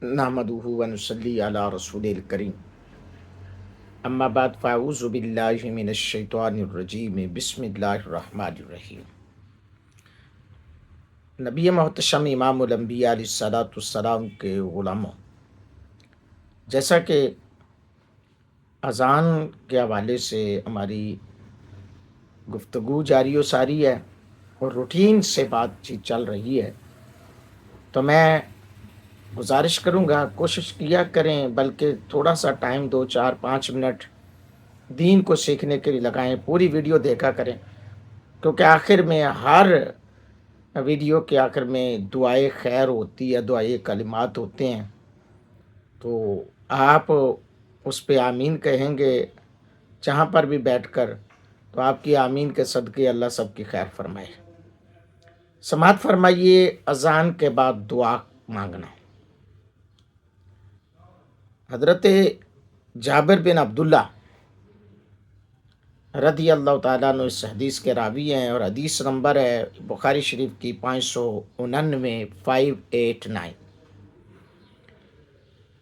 نحمدہ ونصلی علی رسول الکریم اما بعد فاعوذ باللہ من الشیطان الرجیم بسم اللہ الرحمن الرحیم۔ نبی محتشم امام الانبیاء علیہ الصلوۃ والسلام کے غلاموں، جیسا کہ اذان کے حوالے سے ہماری گفتگو جاری و ساری ہے اور روٹین سے بات چیت چل رہی ہے، تو میں گزارش کروں گا کوشش کیا کریں، بلکہ تھوڑا سا ٹائم 2 4 5 منٹ دین کو سیکھنے کے لیے لگائیں، پوری ویڈیو دیکھا کریں، کیونکہ آخر میں ہر ویڈیو کے آخر میں دعائے خیر ہوتی ہے، دعائے کلمات ہوتے ہیں، تو آپ اس پہ آمین کہیں گے جہاں پر بھی بیٹھ کر، تو آپ کی آمین کے صدقے اللہ سب کی خیر فرمائے۔ سماعت فرمائیے اذان کے بعد دعا مانگنا۔ حضرت جابر بن عبداللہ رضی اللہ تعالیٰ عنہ اس حدیث کے راوی ہیں، اور حدیث نمبر ہے بخاری شریف کی 589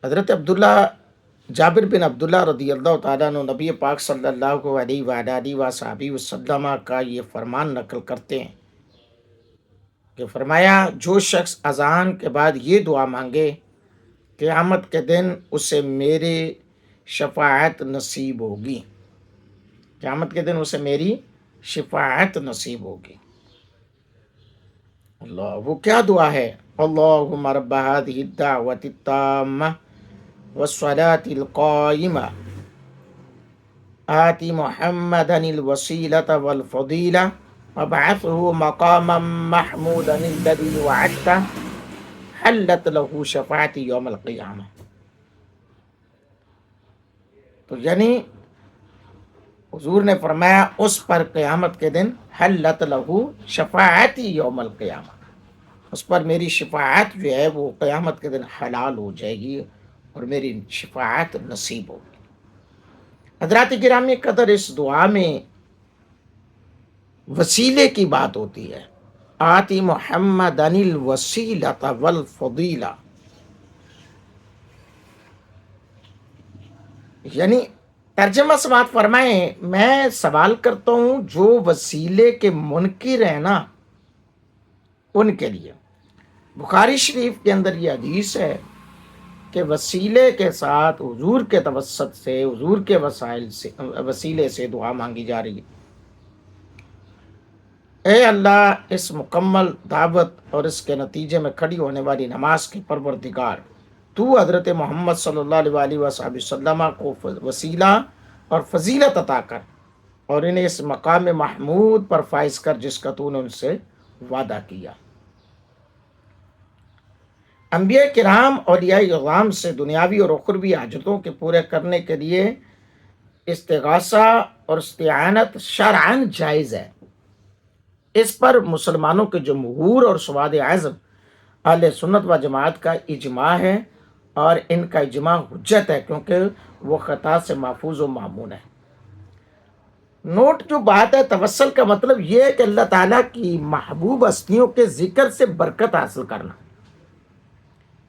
حضرت جابر بن عبداللہ رضی اللہ تعالیٰ عنہ نبی پاک صلی اللہ علیہ وآلہ وصحبہ وسلم کا یہ فرمان نقل کرتے ہیں کہ فرمایا، جو شخص اذان کے بعد یہ دعا مانگے، قیامت کے دن اسے میری شفاعت نصیب ہوگی، قیامت کے دن اسے میری شفاعت نصیب ہوگی۔ اللہ، وہ کیا دعا ہے؟ اللہم رب هذه الدعوة التامة والصلاة القائمة آت محمدا الوسيلة والفضيلة وابعثه مقاما محمودا الذي وعدته حلت له شفاعتي يوم القیامة۔ تو یعنی حضور نے فرمایا اس پر قیامت کے دن حلت لہو شفاعتی یوم القیامہ، اس پر میری شفاعت جو ہے وہ قیامت کے دن حلال ہو جائے گی اور میری شفاعت نصیب ہوگی۔ حضرات گرامی قدر، اس دعا میں وسیلے کی بات ہوتی ہے، آتی محمد الوسیلۃ والفضیلہ، یعنی ترجمہ سماعت فرمائیں، میں سوال کرتا ہوں جو وسیلے کے منکر ہیں نا، ان کے لیے بخاری شریف کے اندر یہ حدیث ہے کہ وسیلے کے ساتھ حضور کے توسط سے، حضور کے وسیلے سے دعا مانگی جا رہی ہے۔ اے اللہ، اس مکمل دعوت اور اس کے نتیجے میں کھڑی ہونے والی نماز کے پروردگار، تو حضرت محمد صلی اللہ علیہ وسلم کو وسیلہ اور فضیلت عطا کر اور انہیں اس مقام محمود پر فائز کر جس کا تو نے ان سے وعدہ کیا۔ انبیاء کرام اولیاء اعظام سے دنیاوی اور اخروی حاجتوں کے پورے کرنے کے لیے استغاثہ اور استعانت شرعاً جائز ہے۔ اس پر مسلمانوں کے جمہور اور سواد اعظم اہل سنت و جماعت کا اجماع ہے، اور ان کا اجماع حجت ہے کیونکہ وہ خطا سے محفوظ و معمون ہے۔ نوٹ جو بات ہے، توسل کا مطلب یہ ہے کہ اللہ تعالیٰ کی محبوب ہستیوں کے ذکر سے برکت حاصل کرنا،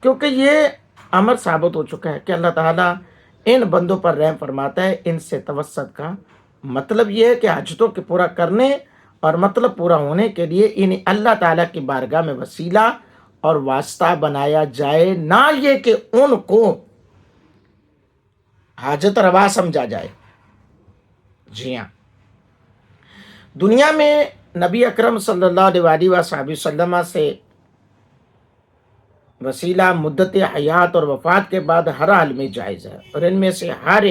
کیونکہ یہ امر ثابت ہو چکا ہے کہ اللہ تعالیٰ ان بندوں پر رحم فرماتا ہے۔ ان سے توسل کا مطلب یہ ہے کہ حاجتوں کے پورا کرنے اور مطلب پورا ہونے کے لیے انہیں اللہ تعالیٰ کی بارگاہ میں وسیلہ اور واسطہ بنایا جائے، نہ یہ کہ ان کو حاجت روا سمجھا جائے۔ جی ہاں، دنیا میں نبی اکرم صلی اللہ علیہ وسلم سے وسیلہ مدت حیات اور وفات کے بعد ہر حال میں جائز ہے، اور ان میں سے ہر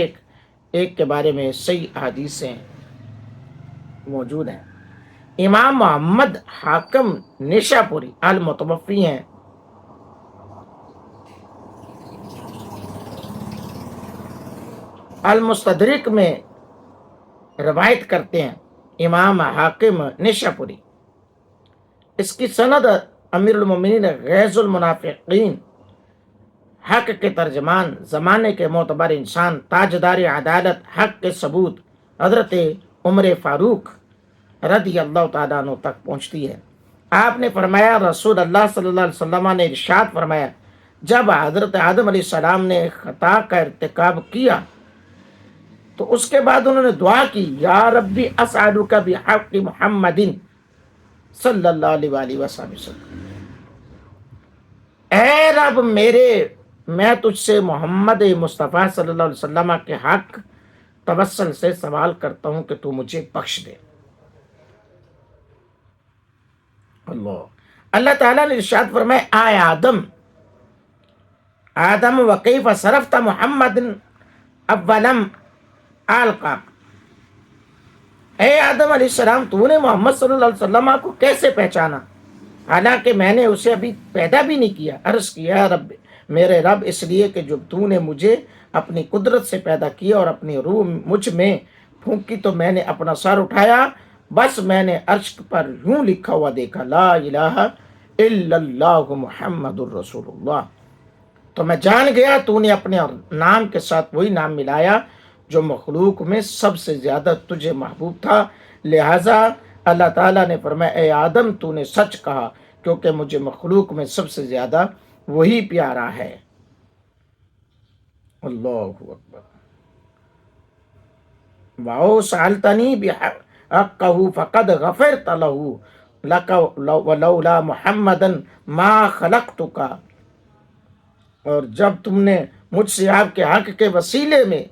ایک کے بارے میں صحیح احادیثیں موجود ہیں۔ امام محمد حاکم نیشاپوری المتوفی ہیں، المستدرک میں روایت کرتے ہیں، امام حاکم نیشاپوری، اس کی سند امیر المومنین غیظ المنافقین، حق کے ترجمان، زمانے کے معتبر انسان، تاجدار عدالت، حق کے ثبوت حضرت عمر فاروق رضی اللہ تعالیٰ عنہ تک پہنچتی ہے۔ آپ نے فرمایا، رسول اللہ صلی اللہ علیہ وسلم نے ارشاد فرمایا، جب حضرت آدم علیہ السلام نے خطا کا ارتکاب کیا تو اس کے بعد انہوں نے دعا کی، یا ربی اسألک بحق محمد صلی اللہ علیہ وآلہ وسلم، اے رب میرے، میں تجھ سے محمد مصطفیٰ صلی اللہ علیہ وسلم کے حق توسل سے سوال کرتا ہوں کہ تو مجھے بخش دے۔ اللہ تعالیٰ نے ارشاد فرمایا، آئے آدم وکیف صرفت محمد اولم القاک، اے آدم علیہ السلام تو نے محمد صلی اللہ علیہ وسلم کو کیسے پہچانا حالانکہ میں نے اسے ابھی پیدا بھی نہیں کیا؟ عرض کیا، رب میرے رب، اس لیے کہ جب تو نے مجھے اپنی قدرت سے پیدا کیا اور اپنی روح مجھ میں پھونکی تو میں نے اپنا سر اٹھایا، بس میں نے عرش پر یوں لکھا ہوا دیکھا، لا الہ الا اللہ محمد الرسول اللہ، تو میں جان گیا تو نے اپنے نام کے ساتھ وہی نام ملایا جو مخلوق میں سب سے زیادہ تجھے محبوب تھا، لہٰذا اللہ تعالیٰ نے فرمایا، اے آدم تو نے سچ کہا کیونکہ مجھے مخلوق میں سب سے زیادہ وہی پیارا ہے۔ اللہ اکبر۔ واؤ سألتنی بحقہ فقد غفرت لہ لک ولولا محمدا ما خلقتک، اور جب تم نے مجھ سے آپ کے حق کے وسیلے میں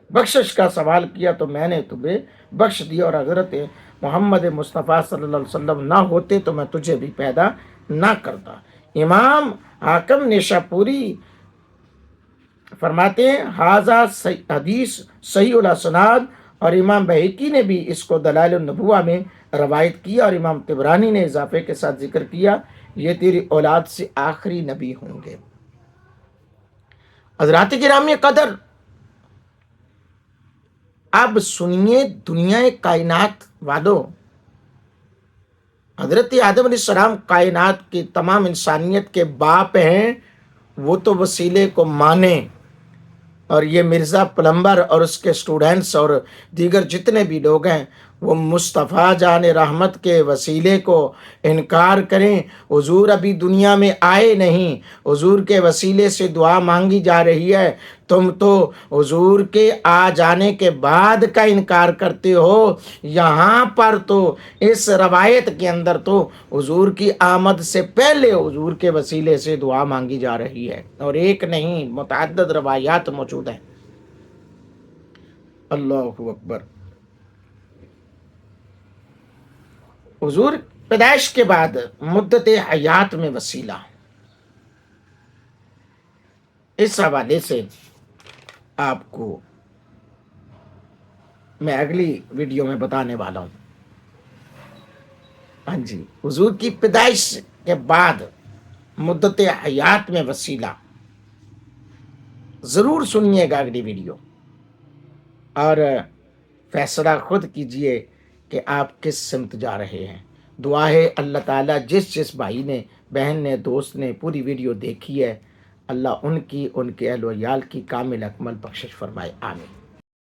بخشش کا سوال کیا تو میں نے تمہیں بخش دیا، اور حضرت محمد مصطفیٰ صلی اللہ علیہ وسلم نہ ہوتے تو میں تجھے بھی پیدا نہ کرتا۔ امام حاکم نیشاپوری فرماتے ہیں، حاذا حدیث صحیح الاسناد، اور امام بہقی نے بھی اس کو دلائل النبوہ میں روایت کیا، اور امام طبرانی نے اضافے کے ساتھ ذکر کیا، یہ تیری اولاد سے آخری نبی ہوں گے۔ حضرات گرامی قدر، اب سنیے دنیا کائنات والوں، حضرت آدم علیہ السلام کائنات کی تمام انسانیت کے باپ ہیں، وہ تو وسیلے کو مانیں، اور یہ مرزا پلمبر اور اس کے سٹوڈنٹس اور دیگر جتنے بھی لوگ ہیں وہ مصطفیٰ جان رحمت کے وسیلے کو انکار کریں۔ حضور ابھی دنیا میں آئے نہیں، حضور کے وسیلے سے دعا مانگی جا رہی ہے، تم تو حضور کے آ جانے کے بعد کا انکار کرتے ہو۔ یہاں پر تو اس روایت کے اندر تو حضور کی آمد سے پہلے حضور کے وسیلے سے دعا مانگی جا رہی ہے، اور ایک نہیں متعدد روایات موجود ہیں۔ اللہ اکبر۔ حضور پیدائش کے بعد مدت حیات میں وسیلہ، اس حوالے سے آپ کو میں اگلی ویڈیو میں بتانے والا ہوں۔ ہاں جی، حضور کی پیدائش کے بعد مدت حیات میں وسیلہ، ضرور سنیے گا اگلی ویڈیو، اور فیصلہ خود کیجئے کہ آپ کس سمت جا رہے ہیں۔ دعا ہے اللہ تعالیٰ جس بھائی نے، بہن نے، دوست نے پوری ویڈیو دیکھی ہے، اللہ ان کی، ان کے اہل و عیال کی کامل اکمل بخشش فرمائے، آمین۔